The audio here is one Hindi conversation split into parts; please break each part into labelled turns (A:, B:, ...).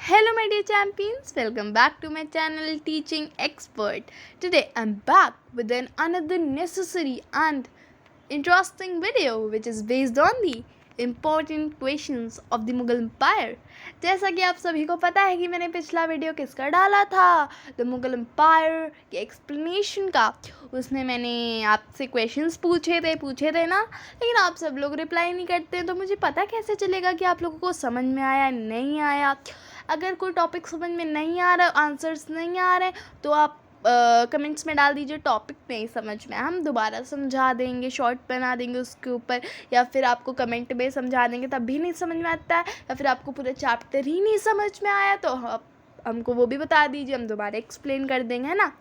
A: Hello my dear champions, welcome back to my channel Teaching Expert. Today I'm back with another necessary and interesting video which is based on the important questions of the Mughal Empire. जैसा कि आप सभी को पता है कि मैंने पिछला वीडियो किसका डाला था, द मुगल एम्पायर के एक्सप्लेनेशन का. उसमें मैंने आपसे क्वेश्चंस पूछे थे ना, लेकिन आप सब लोग रिप्लाई नहीं करते हैं, तो मुझे पता कैसे चलेगा कि आप लोगों को समझ में आया नहीं आया. अगर कोई टॉपिक समझ में नहीं आ रहा, आंसर्स नहीं आ रहे, तो आप कमेंट्स में डाल दीजिए टॉपिक नहीं समझ में, हम दोबारा समझा देंगे, शॉर्ट बना देंगे उसके ऊपर, या फिर आपको कमेंट में समझा देंगे तब भी नहीं समझ में आता है, या फिर आपको पूरा चैप्टर ही नहीं समझ में आया तो हमको वो भी बता दीजिए, हम दोबारा एक्सप्लेन कर देंगे, है ना.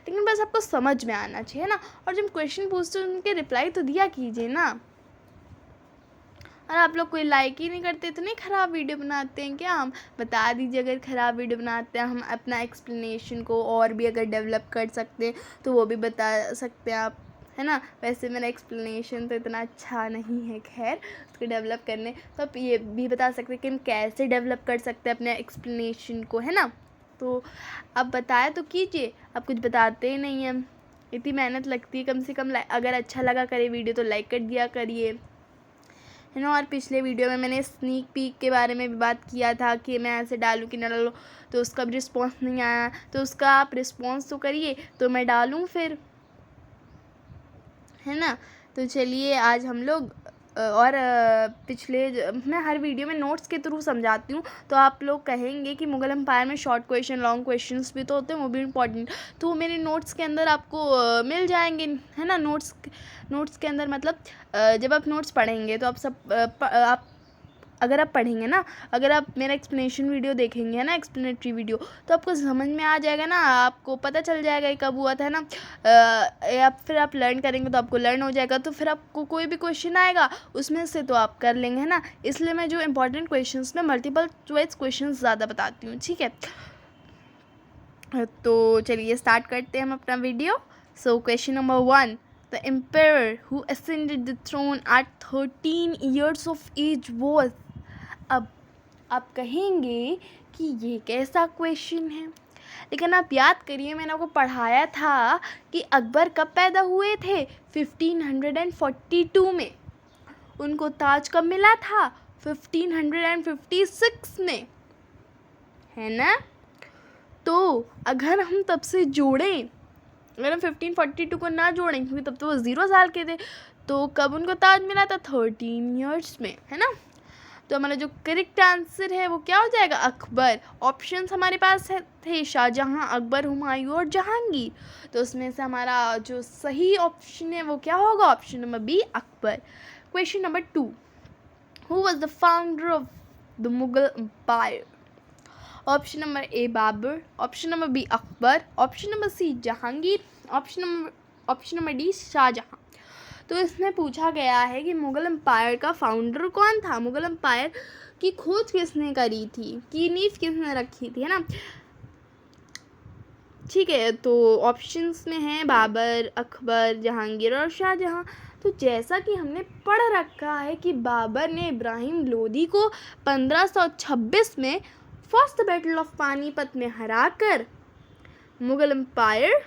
A: लेकिन बस आपको समझ में आना चाहिए ना. और जब क्वेश्चन पूछते हैं उनके रिप्लाई तो दिया कीजिए ना. और आप लोग कोई लाइक ही नहीं करते, इतनी ख़राब वीडियो बनाते हैं क्या. हम बता दीजिए अगर ख़राब वीडियो बनाते हैं, हम अपना एक्सप्लेनेशन को और भी अगर डेवलप कर सकते हैं तो वो भी बता सकते हैं आप, है ना. वैसे मेरा एक्सप्लेनेशन तो इतना अच्छा नहीं है, खैर उसको डेवलप करने तो आप ये भी बता सकते हैं कि हम कैसे डेवलप कर सकते हैं अपने एक्सप्लेनेशन को, है ना. तो आप बताया तो कीजिए, आप कुछ बताते ही नहीं हैं. इतनी मेहनत लगती है, कम से कम अगर अच्छा लगा करे वीडियो तो लाइक कर दिया करिए, है ना. और पिछले वीडियो में मैंने स्नीक पीक के बारे में भी बात किया था कि मैं ऐसे डालूँ कि ना डालूँ, तो उसका भी रिस्पॉन्स नहीं आया. तो उसका आप रिस्पॉन्स तो करिए तो मैं डालूँ फिर, है ना. तो चलिए आज हम लोग और पिछले मैं हर वीडियो में नोट्स के थ्रू समझाती हूँ, तो आप लोग कहेंगे कि मुगल एम्पायर में शॉर्ट क्वेश्चन लॉन्ग क्वेश्चंस भी तो होते हैं, वो भी इम्पॉर्टेंट, तो मेरे नोट्स के अंदर आपको मिल जाएंगे, है ना. नोट्स के अंदर मतलब जब आप नोट्स पढ़ेंगे तो आप अगर आप पढ़ेंगे ना, अगर आप मेरा एक्सप्लेनेशन वीडियो देखेंगे, है ना, एक्सप्लेनेटरी वीडियो, तो आपको समझ में आ जाएगा ना, आपको पता चल जाएगा ये कब हुआ था, है ना. या फिर आप लर्न करेंगे तो आपको लर्न हो जाएगा, तो फिर आपको कोई भी क्वेश्चन आएगा उसमें से तो आप कर लेंगे, है ना. इसलिए मैं जो इंपॉर्टेंट क्वेश्चंस में मल्टीपल चॉइस क्वेश्चंस ज़्यादा बताती हूँ, ठीक है. तो चलिए स्टार्ट करते हैं हम अपना video. So question number 1, The emperor who ascended the throne at 13 years of age was. अब आप कहेंगे कि ये कैसा क्वेश्चन है, लेकिन आप याद करिए मैंने आपको पढ़ाया था कि अकबर कब पैदा हुए थे, 1542 में. उनको ताज कब मिला था, 1556 में, है ना. तो अगर हम तब से जोड़ें, अगर हम 1542 को ना जोड़ें क्योंकि तब तो वो 0 साल के थे, तो कब उनको ताज मिला था, 13 ईयर्स में, है ना. तो हमारा जो करेक्ट आंसर है वो क्या हो जाएगा, अकबर. ऑप्शंस हमारे पास थे शाहजहां, अकबर, हुमायूं और जहांगीर. तो उसमें से हमारा जो सही ऑप्शन है वो क्या होगा, option number B, Akbar. Question number 2, who was the founder of the Mughal empire. Option number A, Babur. Option number B, Akbar. Option number C, Jahangir. Option number D, Shahjahan. तो इसमें पूछा गया है कि मुगल एम्पायर का फाउंडर कौन था, मुगल एम्पायर की खोज किसने करी थी, की नींव किसने रखी थी, है ना. ठीक है, तो ऑप्शंस में है बाबर, अकबर, जहांगीर और शाहजहां. तो जैसा कि हमने पढ़ रखा है कि बाबर ने इब्राहिम लोदी को 1526 में फर्स्ट बैटल ऑफ पानीपत में हराकर मुगल एम्पायर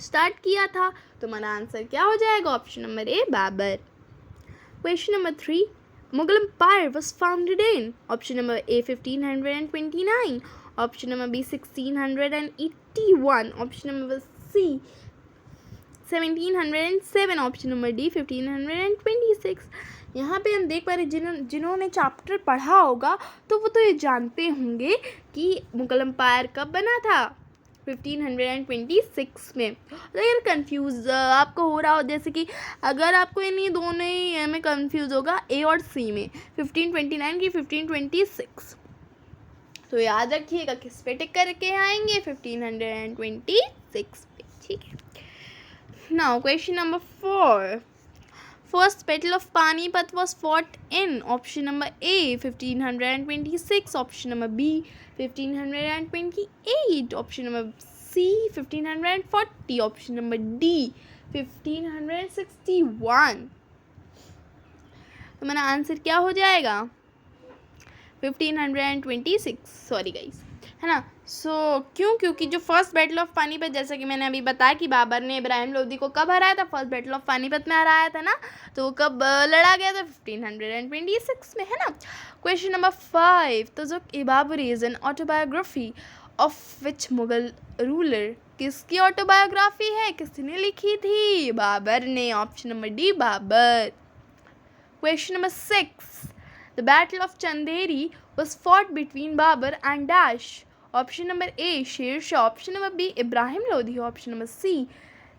A: स्टार्ट किया था. तो हमारा आंसर क्या हो जाएगा, option number A, Babur. Question number 3, Mughal empire was founded in. Option number A, 1529. Option number B, 1681. Option number C, 1707. Option number D, 1526. यहाँ पे हम देख पा रहे जिन्होंने चैप्टर पढ़ा होगा तो वो तो ये जानते होंगे कि मुगल एम्पायर कब बना था, 1526 में. अगर कंफ्यूज आपको हो रहा हो, जैसे कि अगर आपको इन्हीं दोनों ही में कंफ्यूज होगा, ए और सी में, 1529 की 1526, तो याद रखिएगा किस पे टिक करके आएंगे, 1526 पे, ठीक है. Now question number 4, First Battle of Panipat was fought in. Option number A, 1526. Option number B, 1528. Option number C, 1540. Option number D, 1561. तो मेरा आंसर क्या हो जाएगा, 1526, सॉरी गाइस, है ना। क्योंकि जो फर्स्ट बैटल ऑफ पानीपत, जैसा कि मैंने अभी बताया कि बाबर ने इब्राहिम लोदी को कब हराया था, फर्स्ट बैटल ऑफ पानीपत में हराया था ना, तो वो कब लड़ा गया था, 1526 में, है ना। क्वेश्चन नंबर 5, तो जो बाबरी is an autobiography of which Mughal ruler, किसकी ऑटोबायोग्राफी है, किसने लिखी थी, बाबर ने, option number D Babur. Question number 6, the battle of Chanderi was fought between Babur and Dash. Option number A, Sher Shah. Option number B, Ibrahim Lodi. Option number C,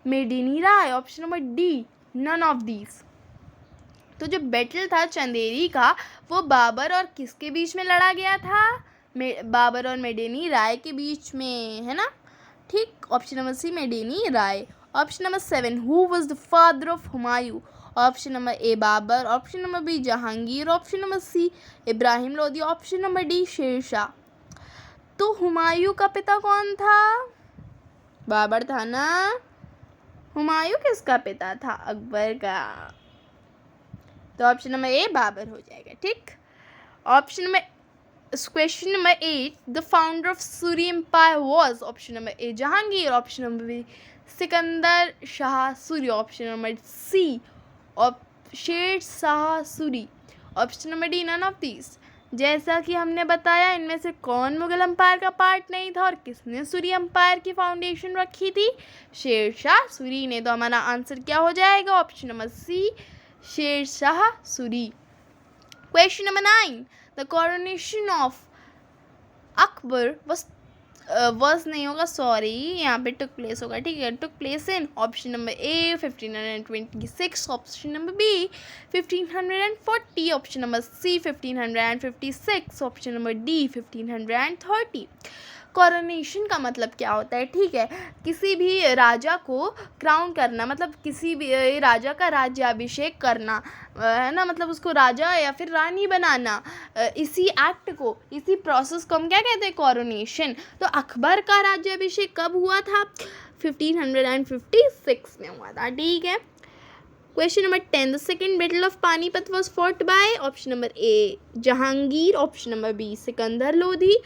A: Medini Rai. Option number D, none of these. तो जो बैटल था चंदेरी का, वो बाबर और किसके बीच में लड़ा गया था, बाबर और मेडेनी राय के बीच में, है ना, ठीक। Option number C, Medini Rai. Option number 7, who was the father of Humayun. Option number A Babur, option number B Jahangir, option number C Ibrahim Lodi, option number D Sher Shah. तो हुमायूं का पिता कौन था, बाबर था ना। हुमायूं किसका पिता था, अकबर का। तो ऑप्शन नंबर ए बाबर हो जाएगा, ठीक। Option number question number 8, the founder of Suri empire was, option number A Jahangir, option number B Sikandar Shah Suri, option number C Sher Shah Suri, option number D none of these. जैसा कि हमने बताया, इनमें से कौन मुगल एम्पायर का पार्ट नहीं था और किसने सूरी एम्पायर की फाउंडेशन रखी थी, शेर शाह सूरी ने। तो हमारा आंसर क्या हो जाएगा, option number C Sher Shah Suri. Question number 9, the coronation of Akbar was नहीं होगा, सॉरी, यहाँ पे टुक प्लेस होगा, ठीक है। Took place in option number A 1526, option number B 1540, option number C 1556, option number D 1530। Coronation का मतलब क्या होता है, ठीक है, किसी भी राजा को क्राउन करना, मतलब किसी भी राजा का राज्याभिषेक करना, है ना, मतलब उसको राजा या फिर रानी बनाना, इसी एक्ट को, इसी प्रोसेस को हम क्या कहते हैं, कॉरोनेशन। तो अकबर का राज्याभिषेक कब हुआ था, 1556 में हुआ था, ठीक है। Question number 10, the second battle of Panipat was fought by, option number A Jahangir, option number B Sikandar Lodhi,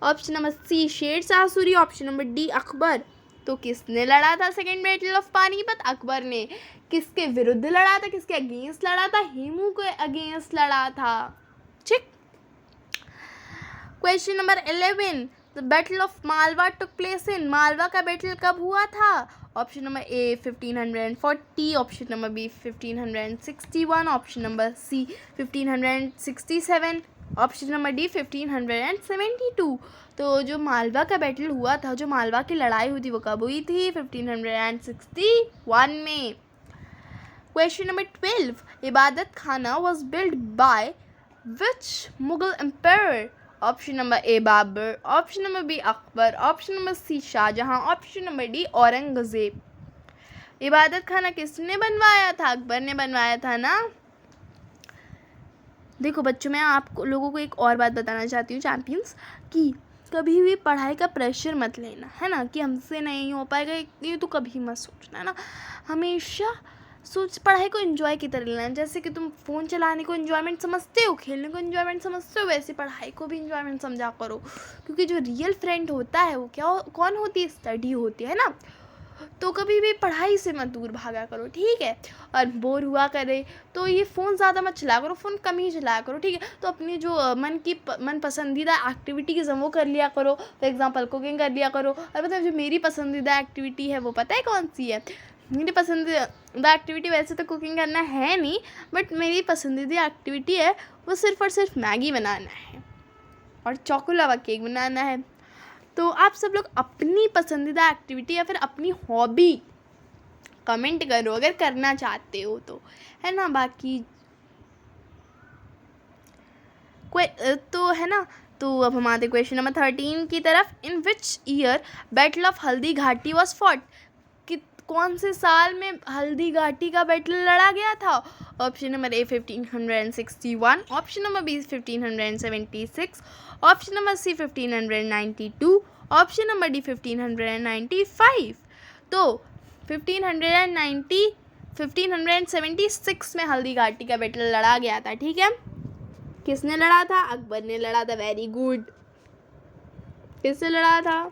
A: option number C Sher Shah Suri, option number D Akbar. तो किसने लड़ा था second battle of Panipat, Akbar ने। किसके विरुद्ध लड़ा था, किसके अगेंस्ट लड़ा था, हेमू के अगेंस्ट लड़ा था, ठीक। Question number 11, the battle of Malwa took place in, Malwa का बैटल कब हुआ था, option number A 1540, option number B 1561, option number C 1567, option number D 1572। तो जो मालवा का बैटल हुआ था, जो मालवा की लड़ाई हुई थी, वो कब हुई थी, 1561 में। Question number 12, Ibadat Khana was build by which Mughal empire, option number A Babur, option number B Akbar, option number C Shahjahan, option number D Aurangzeb. Ibadat Khana किसने बनवाया था, अकबर ने बनवाया था ना। देखो बच्चों, मैं आप लोगों को एक और बात बताना चाहती हूँ चैंपियंस, कि कभी भी पढ़ाई का प्रेशर मत लेना, है ना, कि हमसे नहीं हो पाएगा, ये तो कभी मत सोचना, है ना। हमेशा पढ़ाई को एंजॉय की तरह लेना। जैसे कि तुम फ़ोन चलाने को एंजॉयमेंट समझते हो, खेलने को एंजॉयमेंट समझते हो, वैसे पढ़ाई को भी एंजॉयमेंट समझा करो। क्योंकि जो रियल फ्रेंड होता है वो कौन होती है, स्टडी होती है ना। तो कभी भी पढ़ाई से मत दूर भागा करो, ठीक है। और बोर हुआ करे तो ये फ़ोन ज़्यादा मत चलाया करो, फ़ोन कम ही चलाया करो, ठीक है। तो अपनी जो मन पसंदीदा एक्टिविटीज़ हैं वो कर लिया करो। फॉर एग्जांपल कुकिंग कर लिया करो। और मतलब जो मेरी पसंदीदा एक्टिविटी है वो पता है कौन सी है, मेरी पसंदीदा एक्टिविटी वैसे तो कुकिंग करना है नहीं, बट मेरी पसंदीदा एक्टिविटी है वो सिर्फ़ और सिर्फ मैगी बनाना है और चॉकोलावा केक बनाना है। तो आप सब लोग अपनी पसंदीदा एक्टिविटी या फिर अपनी हॉबी कमेंट करो अगर करना चाहते हो तो, है ना। बाकी तो है ना। तो अब हम आते क्वेश्चन नंबर 13 की तरफ। इन which year battle of Haldi Ghati was fought, कि कौन से साल में हल्दी घाटी का बैटल लड़ा गया था। Option number A 1561, option number B 1576, option number C 1592, option number D 1595। तो 1576 में हल्दी घाटी का बैटल लड़ा गया था, ठीक है। किसने लड़ा था? अकबर ने लड़ा था। Very good. किससे लड़ा था?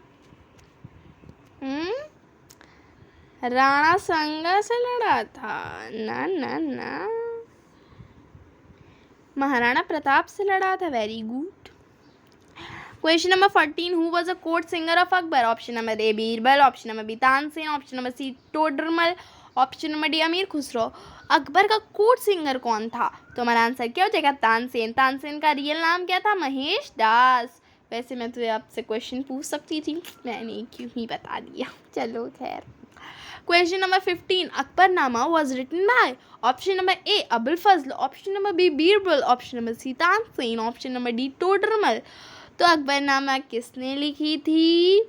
A: राणा सांगा से लड़ा था। ना ना ना, महाराणा प्रताप से लड़ा था। Very good. Question number 14, who was a court singer of Akbar? Option number A Birbal, option number B Tansen, option number C Todarmal, option number D Amir Khusro. Akbar का कोर्ट सिंगर कौन था? तो हमारा आंसर क्या हो जाएगा? तानसेन। तानसेन का रियल नाम क्या था? महेश दास। वैसे मैं तो आपसे क्वेश्चन पूछ सकती थी, मैंने क्यों ही बता दिया। चलो खैर। Question number 15, Akbarnama was written by? Option number A Abul Fazal, option number B Birbal, option number C Tansen, option number D Todarmal. तो अकबरनामा किसने लिखी थी?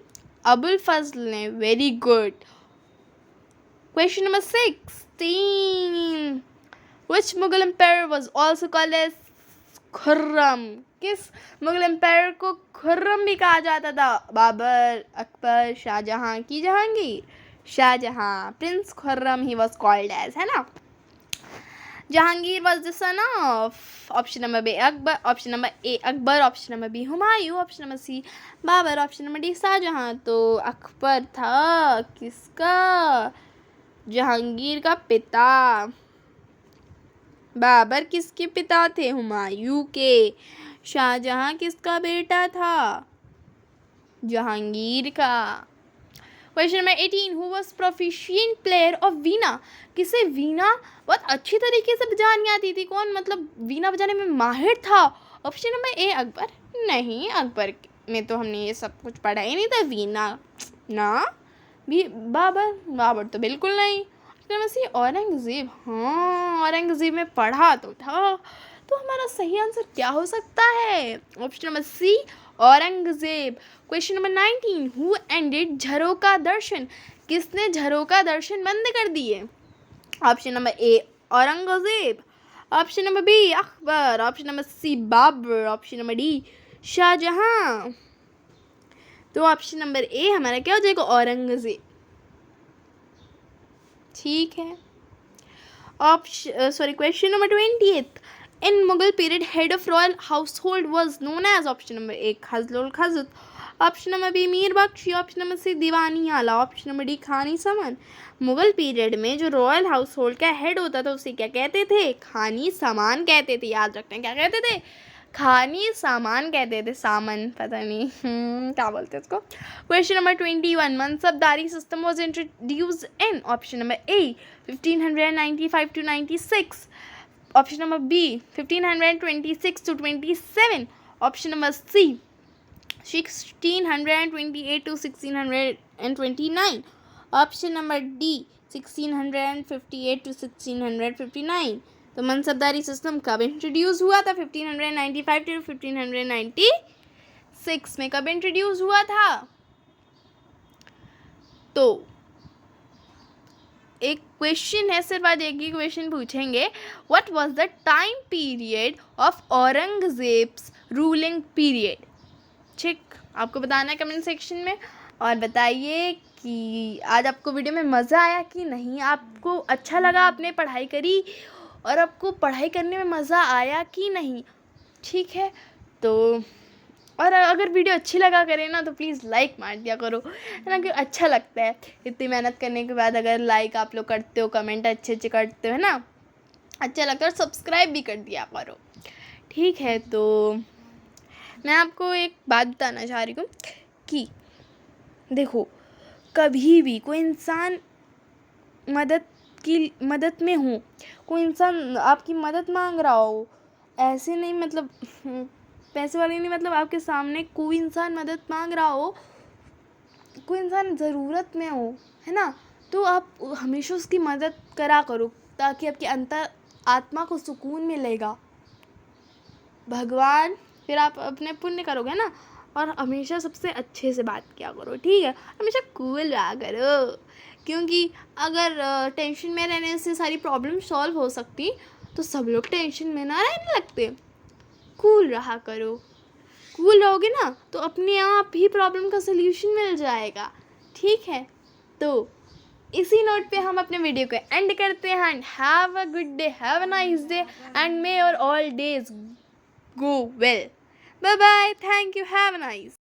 A: अबुल फजल ने। Very good. Question number 16, which Mughal empire was also called as Khurram? किस मुगल एम्पायर को खुर्रम भी कहा जाता था? बाबर, अकबर, शाहजहां की जहांगीर? शाहजहां। प्रिंस खुर्रम ही वॉज कॉल्ड एज, है ना। Jahangir was the son of, option number B Akbar, option number A Akbar, option number B Humayun, option number C Babur, option number D Shahjahan. तो अकबर था किसका? जहांगीर का पिता। बाबर किसके पिता थे? हुमायूं के। शाहजहां किसका बेटा था? जहांगीर का। Question number 18, who was proficient player of veena? किसे वीणा बहुत अच्छी तरीके से बजानी आती थी? कौन मतलब वीणा बजाने में माहिर था? Option number A Akbar. नहीं, अकबर में तो हमने ये सब कुछ पढ़ा ही नहीं था। वीणा ना, भी बाबर तो बिल्कुल नहीं। Option number C Aurangzeb. हाँ, औरंगजेब में पढ़ा तो था। तो हमारा सही आंसर क्या हो सकता है? Option number C Aurangzeb. Question number 19, who ended jharokha darshan? किसने झरोका दर्शन बंद कर दिए? Option number A Aurangzeb, option number B Akbar, option number C Babur, option number D Shahjahan. तो ऑप्शन नंबर ए हमारा क्या हो जाएगा? औरंगजेब। ठीक है। Question number 28, in Mughal period head of royal household was known as? Option number A खजलुल खजत, option number B Mir Bakhshi, option number C Diwani Ala, option number D खानी समन। मुगल पीरियड में जो रॉयल हाउस होल्ड का हेड होता था उसे क्या कहते थे? खानी सामान कहते थे। याद रखते हैं, क्या कहते थे? खानी सामान कहते थे। सामान पता नहीं क्या बोलते हैं उसको। Question number 21, Mansabdari system was introduced in? Option number A 1595 to 96, option number B 1526 to 27, option number C 1628 to 1629, option number D 1658 to 1659। तो मनसबदारी सिस्टम कब इंट्रोड्यूस हुआ था? 1595 to 1596 में कब इंट्रोड्यूस हुआ था? तो एक क्वेश्चन है, सिर्फ आज एक ही क्वेश्चन पूछेंगे। What was the time period of Aurangzeb's ruling period? ठीक, आपको बताना है कमेंट सेक्शन में। और बताइए कि आज आपको वीडियो में मज़ा आया कि नहीं, आपको अच्छा लगा, आपने पढ़ाई करी और आपको पढ़ाई करने में मज़ा आया कि नहीं। ठीक है, तो और अगर वीडियो अच्छी लगा करे ना तो प्लीज़ लाइक मार दिया करो, है ना, कि अच्छा लगता है इतनी मेहनत करने के बाद अगर लाइक आप लोग करते हो, कमेंट अच्छे अच्छे करते हो, है ना, अच्छा लगता है। और सब्सक्राइब भी कर दिया करो। ठीक है, तो मैं आपको एक बात बताना चाह रही हूँ कि देखो, कभी भी कोई इंसान मदद में हो, कोई इंसान आपकी मदद मांग रहा हो, ऐसे नहीं मतलब पैसे वाले नहीं, मतलब आपके सामने कोई इंसान मदद मांग रहा हो, कोई इंसान ज़रूरत में हो, है ना, तो आप हमेशा उसकी मदद करा करो, ताकि आपके अंतर आत्मा को सुकून मिलेगा। भगवान फिर आप अपने पुण्य करोगे ना। और हमेशा सबसे अच्छे से बात किया करो, ठीक है, हमेशा कूल रहा करो, क्योंकि अगर टेंशन में रहने से सारी प्रॉब्लम सॉल्व हो सकती तो सब लोग टेंशन में ना रहने लगते। कूल रहा करो, कूल रहोगे ना तो अपने आप ही प्रॉब्लम का सल्यूशन मिल जाएगा। ठीक है, तो इसी नोट पे हम अपने वीडियो को एंड करते हैं। And have a good day, have a nice day, and may your all days go well. Bye bye. Thank you. Have a nice.